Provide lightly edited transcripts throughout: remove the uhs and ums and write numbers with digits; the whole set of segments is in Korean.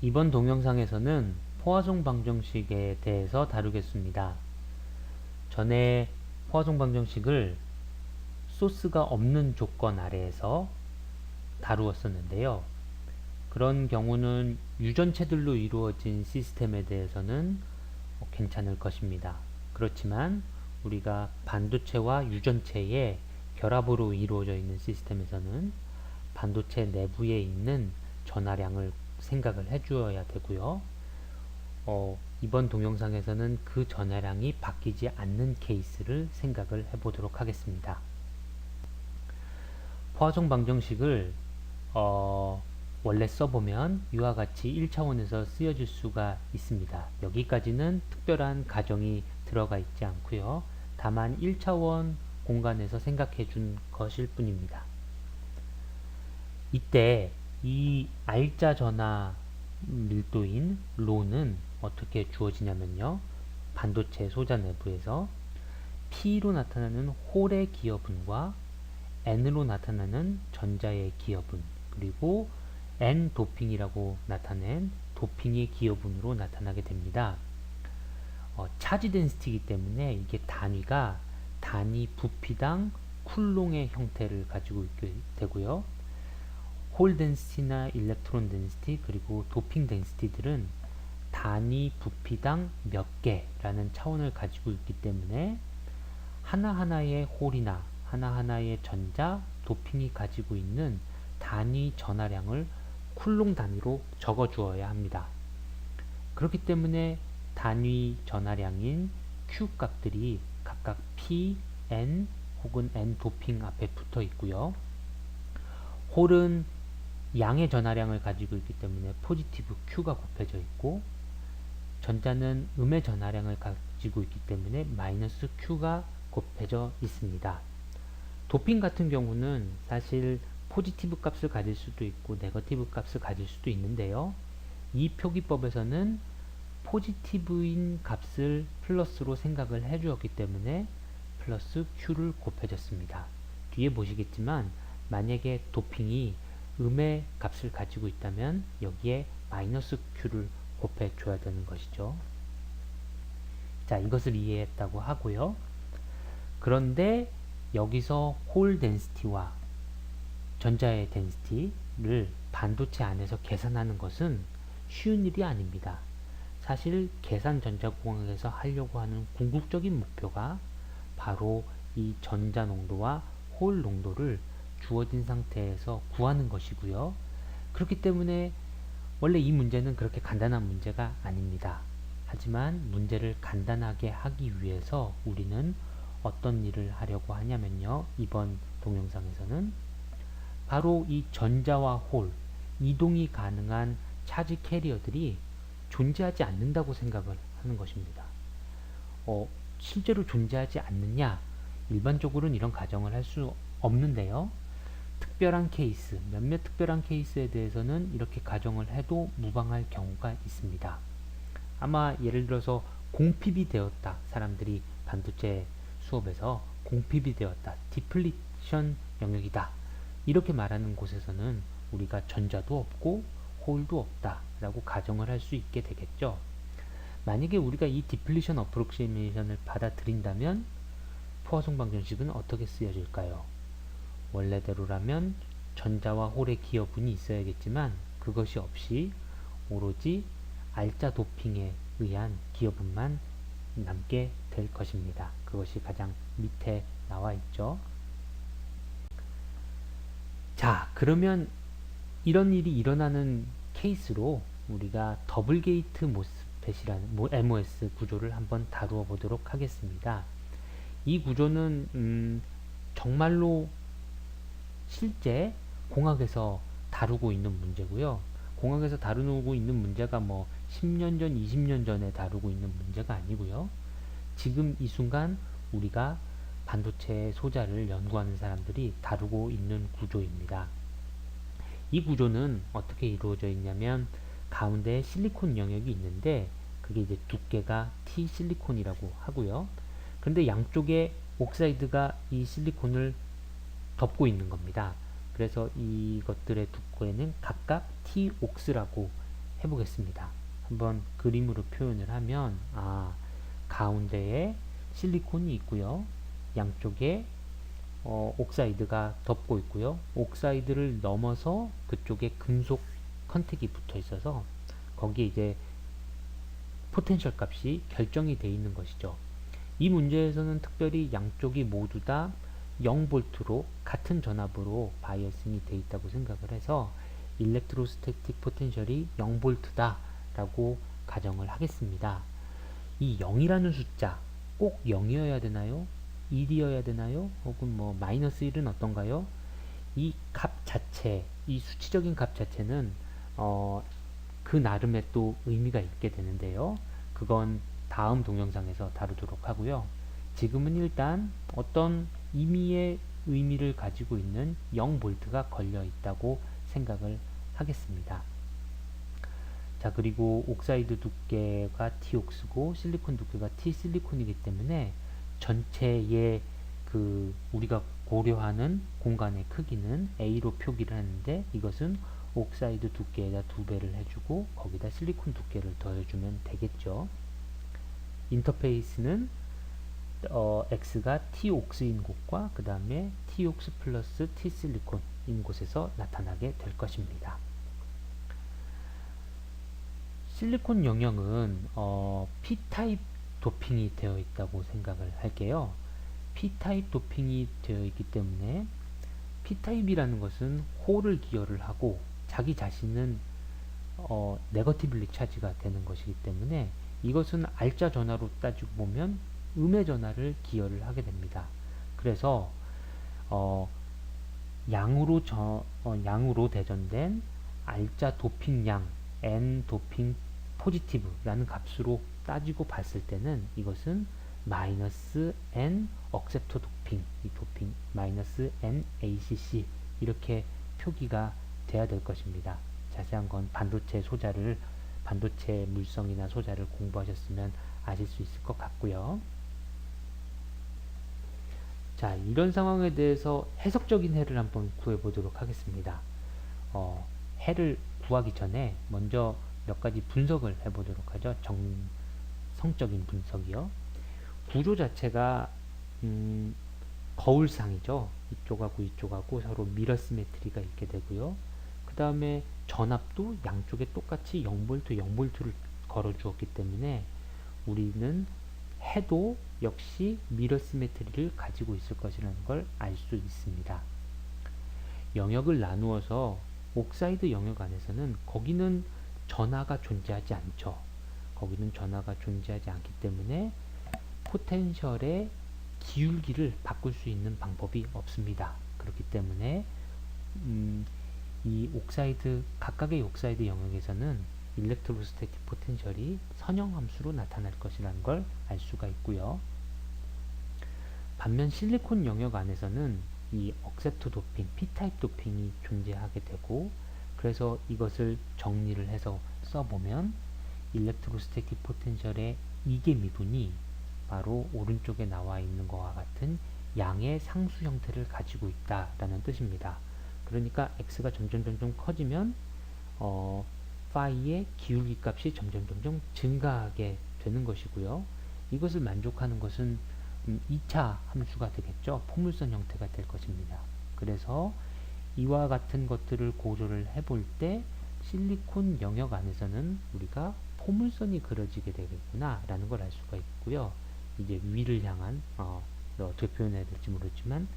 이번 동영상에서는 포화송 방정식에 대해서 다루겠습니다. 전에 포화송 방정식을 소스가 없는 조건 아래에서 다루었었는데요. 그런 경우는 유전체들로 이루어진 시스템에 대해서는 괜찮을 것입니다. 그렇지만 우리가 반도체와 유전체의 결합으로 이루어져 있는 시스템에서는 반도체 내부에 있는 전하량을 생각을 해주어야 되고요. 이번 동영상에서는 그 전하량이 바뀌지 않는 케이스를 생각을 해보도록 하겠습니다. 포화송 방정식을 원래 써보면 이와 같이 1차원에서 쓰여질 수가 있습니다. 여기까지는 특별한 가정이 들어가 있지 않고요. 다만 1차원 공간에서 생각해 준 것일 뿐입니다. 이때 이 R자 전하 밀도인 로는 어떻게 주어지냐면요. 반도체 소자 내부에서 P로 나타나는 홀의 기여분과 N으로 나타나는 전자의 기여분, 그리고 N 도핑이라고 나타낸 도핑의 기여분으로 나타나게 됩니다. 차지 덴시티이기 때문에 이게 단위가 단위 부피당 쿨롱의 형태를 가지고 있게 되고요. 홀 덴시티나 일렉트론 덴시티 그리고 도핑 덴시티들은 단위 부피당 몇 개라는 차원을 가지고 있기 때문에 하나하나의 홀이나 하나하나의 전자, 도핑이 가지고 있는 단위 전하량을 쿨롱 단위로 적어 주어야 합니다. 그렇기 때문에 단위 전하량인 Q 값들이 각각 P, N 혹은 N 도핑 앞에 붙어 있고요. 홀은 양의 전하량을 가지고 있기 때문에 포지티브 Q가 곱해져 있고, 전자는 음의 전하량을 가지고 있기 때문에 마이너스 Q가 곱해져 있습니다. 도핑 같은 경우는 사실 포지티브 값을 가질 수도 있고 네거티브 값을 가질 수도 있는데요. 이 표기법에서는 포지티브인 값을 플러스로 생각을 해주었기 때문에 플러스 Q를 곱해줬습니다. 뒤에 보시겠지만 만약에 도핑이 음의 값을 가지고 있다면 여기에 마이너스 Q를 곱해줘야 되는 것이죠. 자, 이것을 이해했다고 하고요. 그런데 여기서 홀 덴시티와 전자의 덴시티를 반도체 안에서 계산하는 것은 쉬운 일이 아닙니다. 사실 계산 전자공학에서 하려고 하는 궁극적인 목표가 바로 이 전자 농도와 홀 농도를 주어진 상태에서 구하는 것이고요. 그렇기 때문에 원래 이 문제는 그렇게 간단한 문제가 아닙니다. 하지만 문제를 간단하게 하기 위해서 우리는 어떤 일을 하려고 하냐면요. 이번 동영상에서는 바로 이 전자와 홀, 이동이 가능한 차지 캐리어들이 존재하지 않는다고 생각을 하는 것입니다. 실제로 존재하지 않느냐? 일반적으로는 이런 가정을 할 수 없는데요. 특별한 케이스, 몇몇 특별한 케이스에 대해서는 이렇게 가정을 해도 무방할 경우가 있습니다. 아마 예를 들어서 공핍이 되었다. 사람들이 반도체 수업에서 공핍이 되었다. 디플리션 영역이다. 이렇게 말하는 곳에서는 우리가 전자도 없고 홀도 없다 라고 가정을 할 수 있게 되겠죠. 만약에 우리가 이 디플리션 어프록시메이션을 받아들인다면 포화송 방정식은 어떻게 쓰여질까요? 원래대로라면 전자와 홀의 기여분이 있어야겠지만 그것이 없이 오로지 R자 도핑에 의한 기여분만 남게 될 것입니다. 그것이 가장 밑에 나와 있죠. 자, 그러면 이런 일이 일어나는 케이스로 우리가 더블 게이트 모스펫이라는 MOS 구조를 한번 다루어 보도록 하겠습니다. 이 구조는 정말로 실제 공학에서 다루고 있는 문제고요. 공학에서 다루고 있는 문제가 뭐 10년 전, 20년 전에 다루고 있는 문제가 아니고요. 지금 이 순간 우리가 반도체 소자를 연구하는 사람들이 다루고 있는 구조입니다. 이 구조는 어떻게 이루어져 있냐면 가운데에 실리콘 영역이 있는데 그게 이제 두께가 T 실리콘이라고 하고요. 그런데 양쪽에 옥사이드가 이 실리콘을 덮고 있는 겁니다. 그래서 이것들의 두께는 각각 T 옥스라고 해보겠습니다. 한번 그림으로 표현을 하면 가운데에 실리콘이 있고요. 양쪽에 옥사이드가 덮고 있고요. 옥사이드를 넘어서 그쪽에 금속 컨택이 붙어 있어서 거기에 이제 포텐셜 값이 결정이 되어 있는 것이죠. 이 문제에서는 특별히 양쪽이 모두 다 0V로 같은 전압으로 바이어싱이 되어 있다고 생각을 해서 일렉트로스태틱 포텐셜이 0V다 라고 가정을 하겠습니다. 이 0이라는 숫자 꼭 0이어야 되나요? 1이어야 되나요? 혹은 뭐 마이너스 1은 어떤가요? 이 값 자체, 이 수치적인 값 자체는 그 나름의 또 의미가 있게 되는데요. 그건 다음 동영상에서 다루도록 하고요. 지금은 일단 어떤 임의의 의미를 가지고 있는 0V가 걸려 있다고 생각을 하겠습니다. 자, 그리고 옥사이드 두께가 T옥스고 실리콘 두께가 T실리콘이기 때문에 전체의 우리가 고려하는 공간의 크기는 A로 표기를 하는데 이것은 옥사이드 두께에다 2배를 해주고 거기다 실리콘 두께를 더해주면 되겠죠. 인터페이스는 X가 T옥스인 곳과 그 다음에 T옥스 플러스 T실리콘인 곳에서 나타나게 될 것입니다. 실리콘 영역은 P타입 도핑이 되어 있다고 생각을 할게요. P타입 도핑이 되어 있기 때문에 P타입이라는 것은 홀을 기여를 하고 자기 자신은 네거티블리 차지가 되는 것이기 때문에 이것은 알짜 전화로 따지고 보면 음의 전화를 기여를 하게 됩니다. 그래서 양으로 대전된 알짜 도핑량 N 도핑 포지티브라는 값으로 따지고 봤을 때는 이것은 마이너스 N 억셉터 도핑, 이 도핑 마이너스 N ACC 이렇게 표기가 돼야 될 것입니다. 자세한 건 반도체 물성이나 소자를 공부하셨으면 아실 수 있을 것 같고요. 자, 이런 상황에 대해서 해석적인 해를 한번 구해보도록 하겠습니다. 해를 구하기 전에 먼저 몇 가지 분석을 해보도록 하죠. 성적인 분석이요. 구조 자체가 거울상이죠. 이쪽하고 이쪽하고 서로 미러 시메트리가 있게 되고요. 그 다음에 전압도 양쪽에 똑같이 0V, 0V를 걸어 주었기 때문에 우리는 해도 역시 미러 시메트리를 가지고 있을 것이라는 걸 알 수 있습니다. 영역을 나누어서 옥사이드 영역 안에서는 거기는 전하가 존재하지 않죠. 거기는 전하가 존재하지 않기 때문에 포텐셜의 기울기를 바꿀 수 있는 방법이 없습니다. 그렇기 때문에 이 각각의 옥사이드 영역에서는 일렉트로스태틱 포텐셜이 선형함수로 나타날 것이라는 걸 알 수가 있고요. 반면 실리콘 영역 안에서는 이 억셉트 도핑, P타입 도핑이 존재하게 되고 그래서 이것을 정리를 해서 써보면 일렉트로스태틱 포텐셜의 이계 미분이 바로 오른쪽에 나와 있는 것과 같은 양의 상수 형태를 가지고 있다라는 뜻입니다. 그러니까 x가 점점 커지면 파이의 기울기 값이 점점 증가하게 되는 것이고요. 이것을 만족하는 것은 2차 함수가 되겠죠. 포물선 형태가 될 것입니다. 그래서 이와 같은 것들을 고조를 해볼 때 실리콘 영역 안에서는 우리가 포물선이 그려지게 되겠구나 라는 걸 알 수가 있고요. 이제 위를 향한 어떻게 표현해야 될지 모르지만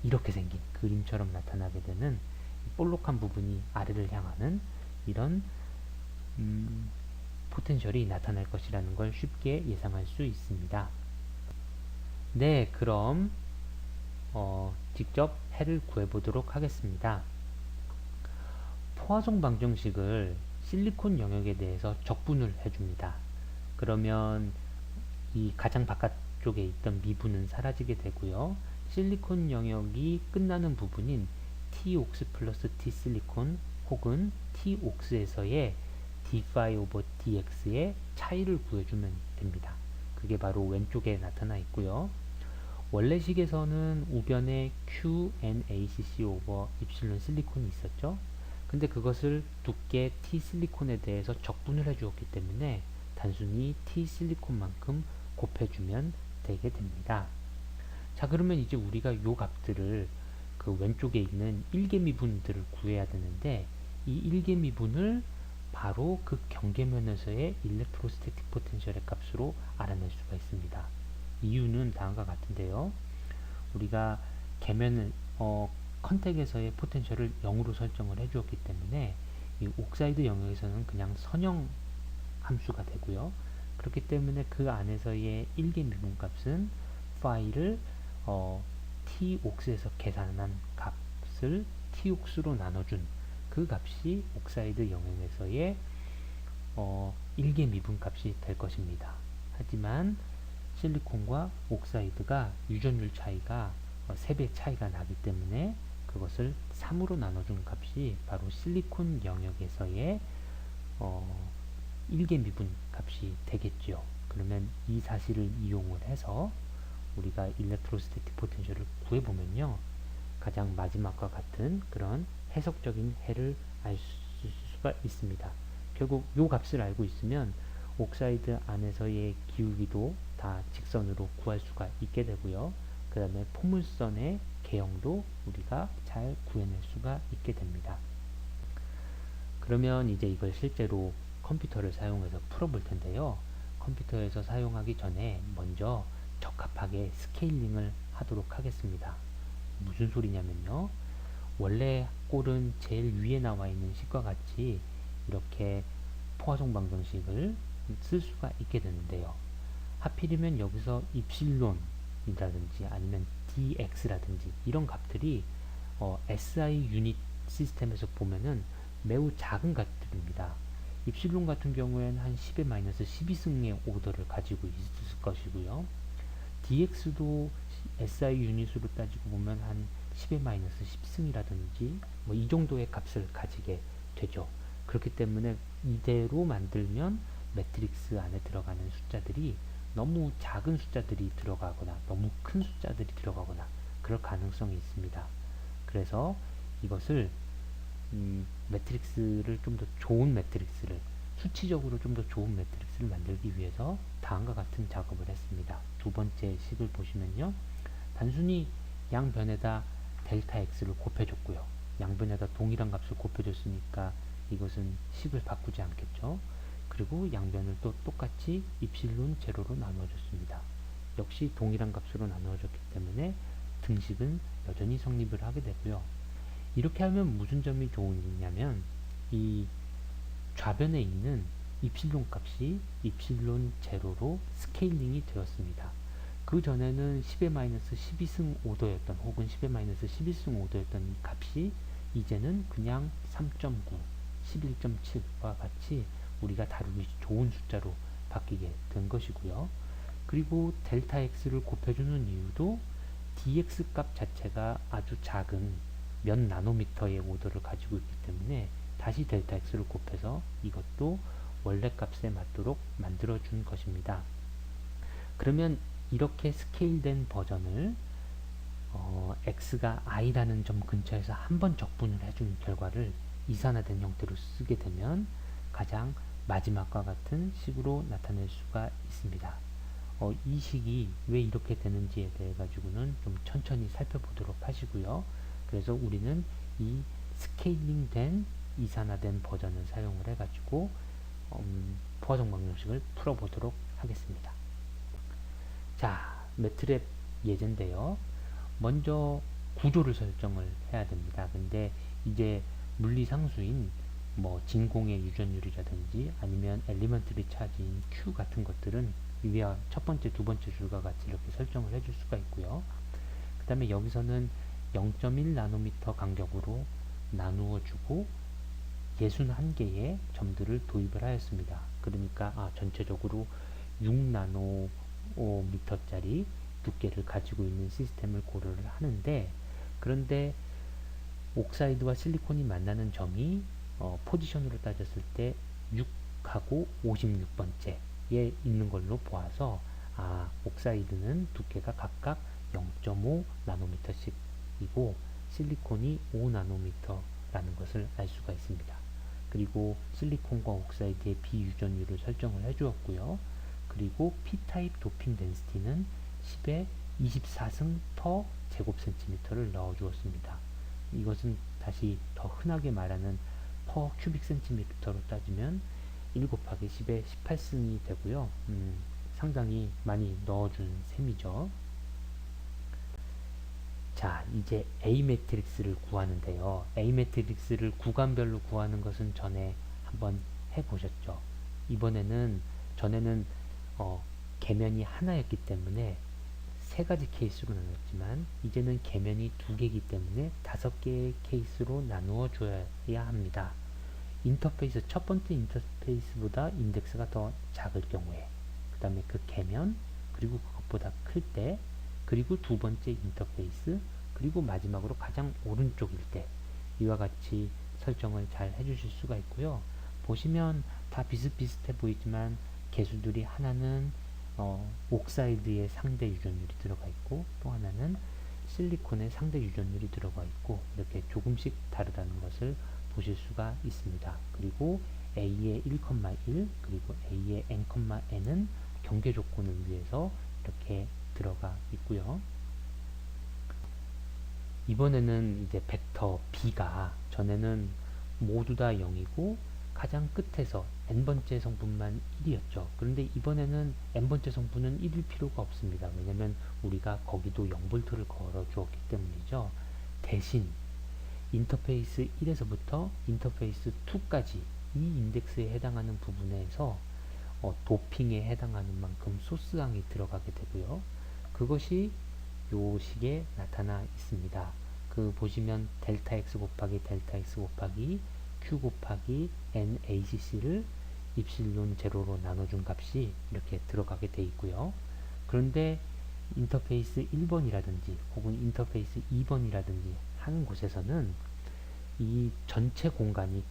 이렇게 생긴 그림처럼 나타나게 되는 볼록한 부분이 아래를 향하는 이런 포텐셜이 나타날 것이라는 걸 쉽게 예상할 수 있습니다. 네, 그럼 직접 해를 구해보도록 하겠습니다. 포화송 방정식을 실리콘 영역에 대해서 적분을 해줍니다. 그러면 이 가장 바깥쪽에 있던 미분은 사라지게 되고요. 실리콘 영역이 끝나는 부분인 T옥스 플러스 T실리콘 혹은 T옥스에서의 d-phi over dx의 차이를 구해주면 됩니다. 그게 바로 왼쪽에 나타나 있고요. 원래 식에서는 우변에 QNACC over 입실론 실리콘이 있었죠. 근데 그것을 두께 T 실리콘에 대해서 적분을 해 주었기 때문에 단순히 T 실리콘만큼 곱해주면 되게 됩니다. 자, 그러면 이제 우리가 요 값들을 그 왼쪽에 있는 일개미분들을 구해야 되는데, 이 일개미분을 바로 그 경계면에서의 일렉트로스태틱 포텐셜의 값으로 알아낼 수가 있습니다. 이유는 다음과 같은데요. 우리가 계면을 컨택에서의 포텐셜을 0으로 설정을 해 주었기 때문에 이 옥사이드 영역에서는 그냥 선형 함수가 되고요. 그렇기 때문에 그 안에서의 일개미분값은 파이를 T옥스에서 계산한 값을 T옥스로 나눠준 그 값이 옥사이드 영역에서의 일개미분값이 될 것입니다. 하지만 실리콘과 옥사이드가 유전율 차이가 3배 차이가 나기 때문에 그것을 3으로 나눠준 값이 바로 실리콘 영역에서의 일개미분 값이 되겠죠. 그러면 이 사실을 이용을 해서 우리가 일렉트로스태틱 포텐셜을 구해보면요, 가장 마지막과 같은 그런 해석적인 해를 알 수가 있습니다. 결국 이 값을 알고 있으면 옥사이드 안에서의 기울기도 다 직선으로 구할 수가 있게 되고요. 그 다음에 포물선의 개형도 우리가 잘 구해낼 수가 있게 됩니다. 그러면 이제 이걸 실제로 컴퓨터를 사용해서 풀어볼 텐데요. 컴퓨터에서 사용하기 전에 먼저 적합하게 스케일링을 하도록 하겠습니다. 무슨 소리냐면요, 원래 꼴은 제일 위에 나와 있는 식과 같이 이렇게 포화송 방정식을 쓸 수가 있게 되는데요. 하필이면 여기서 입실론이라든지 아니면 dx라든지 이런 값들이 SI 유닛 시스템에서 보면은 매우 작은 값들입니다. 입실론 같은 경우에는 한 10의 마이너스 12승의 오더를 가지고 있을 것이고요. dx도 SI 유닛으로 따지고 보면 한 10의 마이너스 10승이라든지 뭐 이 정도의 값을 가지게 되죠. 그렇기 때문에 이대로 만들면 매트릭스 안에 들어가는 숫자들이 너무 작은 숫자들이 들어가거나 너무 큰 숫자들이 들어가거나 그럴 가능성이 있습니다. 그래서 이것을 매트릭스를 좀 더 좋은 매트릭스를, 수치적으로 좀 더 좋은 매트릭스를 만들기 위해서 다음과 같은 작업을 했습니다. 두 번째 식을 보시면요, 단순히 양변에다 델타 x를 곱해줬고요. 양변에다 동일한 값을 곱해줬으니까 이것은 식을 바꾸지 않겠죠. 그리고 양변을 또 똑같이 입실론 제로로 나누어줬습니다. 역시 동일한 값으로 나누어졌기 때문에 등식은 여전히 성립을 하게 되고요. 이렇게 하면 무슨 점이 좋으냐면 이 좌변에 있는 입실론 값이 입실론 제로로 스케일링이 되었습니다. 그 전에는 10의 마이너스 12승 오더였던 혹은 10의 마이너스 11승 오더였던 이 값이 이제는 그냥 3.9, 11.7과 같이 우리가 다루기 좋은 숫자로 바뀌게 된 것이고요. 그리고 델타 x를 곱해주는 이유도 dx 값 자체가 아주 작은 몇 나노미터의 오더를 가지고 있기 때문에 다시 델타 x를 곱해서 이것도 원래 값에 맞도록 만들어준 것입니다. 그러면 이렇게 스케일된 버전을 x가 i라는 점 근처에서 한번 적분을 해준 결과를 이산화된 형태로 쓰게 되면 가장 마지막과 같은 식으로 나타낼 수가 있습니다. 이 식이 왜 이렇게 되는지에 대해 가지고는 좀 천천히 살펴보도록 하시고요. 그래서 우리는 이 스케일링된 이산화된 버전을 사용을 해가지고 포화정 방정식을 풀어보도록 하겠습니다. 자, 매트랩 예제인데요. 먼저 구조를 설정을 해야 됩니다. 근데 이제 물리상수인 뭐 진공의 유전율이라든지 아니면 엘리먼트리 차지인 Q 같은 것들은 위와 첫 번째, 두 번째 줄과 같이 이렇게 설정을 해줄 수가 있고요. 그 다음에 여기서는 0.1 나노미터 간격으로 나누어 주고 61개의 점들을 도입을 하였습니다. 그러니까 전체적으로 6나노미터짜리 두께를 가지고 있는 시스템을 고려를 하는데, 그런데 옥사이드와 실리콘이 만나는 점이 포지션으로 따졌을 때 6하고 56번째에 있는 걸로 보아서 옥사이드는 두께가 각각 0.5 나노미터씩이고 실리콘이 5 나노미터 라는 것을 알 수가 있습니다. 그리고 실리콘과 옥사이드의 비유전율을 설정을 해주었고요. 그리고 P타입 도핑 덴시티는 10에 24승 per 제곱센티미터를 넣어주었습니다. 이것은 다시 더 흔하게 말하는 per 큐빅 센티미터로 따지면 1 곱하기 10의 18승이 되고요. 상당히 많이 넣어준 셈이죠. 자, 이제 A 매트릭스를 구하는데요. A 매트릭스를 구간별로 구하는 것은 전에 한번 해보셨죠. 전에는 계면이 하나였기 때문에 세 가지 케이스로 나눴지만 이제는 계면이 두 개이기 때문에 5개의 케이스로 나누어 줘야 합니다. 인터페이스, 첫 번째 인터페이스보다 인덱스가 더 작을 경우에, 그 다음에 그 계면, 그리고 그것보다 클 때, 그리고 두 번째 인터페이스, 그리고 마지막으로 가장 오른쪽일 때, 이와 같이 설정을 잘 해주실 수가 있고요. 보시면 다 비슷비슷해 보이지만 개수들이 하나는 옥사이드의 상대 유전율이 들어가 있고, 또 하나는 실리콘의 상대 유전율이 들어가 있고, 이렇게 조금씩 다르다는 것을 보실 수가 있습니다. 그리고 A의 1,1 그리고 A의 n,n은 경계 조건을 위해서 이렇게 들어가 있고요. 이번에는 이제 벡터 B가 전에는 모두 다 0이고 가장 끝에서 n번째 성분만 1이었죠. 그런데 이번에는 n번째 성분은 1일 필요가 없습니다. 왜냐면 우리가 거기도 0볼트를 걸어 주었기 때문이죠. 대신 인터페이스 1에서부터 인터페이스 2까지 이 인덱스에 해당하는 부분에서 도핑에 해당하는 만큼 소스항이 들어가게 되고요. 그것이 요 식에 나타나 있습니다. 그 보시면 델타 x 곱하기 델타 x 곱하기 q 곱하기 NaCC를 입실론 제로로 나눠준 값이 이렇게 들어가게 돼 있고요. 그런데 인터페이스 1번이라든지 혹은 인터페이스 2번이라든지 하는 곳에서는 이 전체 공간이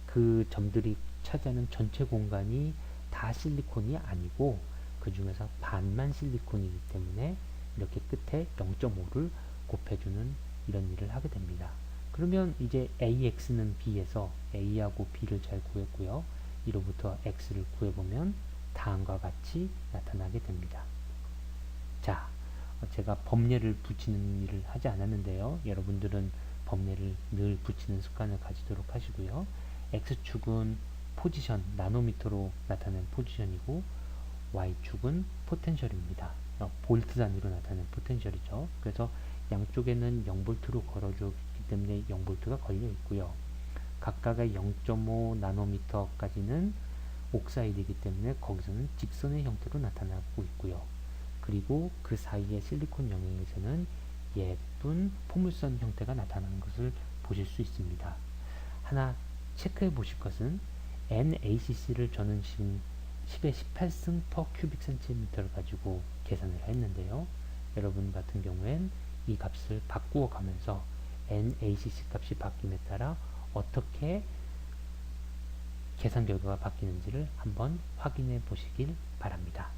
그 점들이 차지하는 전체 공간이 다 실리콘이 아니고 그 중에서 반만 실리콘이기 때문에 이렇게 끝에 0.5를 곱해주는 이런 일을 하게 됩니다. 그러면 이제 AX는 B에서 A하고 B를 잘 구했고요. 이로부터 X를 구해보면 다음과 같이 나타나게 됩니다. 자, 제가 범례를 붙이는 일을 하지 않았는데요. 여러분들은 범례를 늘 붙이는 습관을 가지도록 하시고요. X축은 포지션, 나노미터로 나타낸 포지션이고 Y축은 포텐셜입니다. 볼트 단위로 나타낸 포텐셜이죠. 그래서 양쪽에는 0볼트로 걸어주었기 때문에 0볼트가 걸려 있고요. 각각의 0.5 나노미터까지는 옥사이드이기 때문에 거기서는 직선의 형태로 나타나고 있고요. 그리고 그 사이의 실리콘 영역에서는 예쁜 포물선 형태가 나타나는 것을 보실 수 있습니다. 하나 체크해 보실 것은 NaCC를 저는 지금 10의 18승 per 큐빅 센티미터를 가지고 계산을 했는데요. 여러분 같은 경우엔 이 값을 바꾸어 가면서 NaCC 값이 바뀜에 따라 어떻게 계산 결과가 바뀌는지를 한번 확인해 보시길 바랍니다.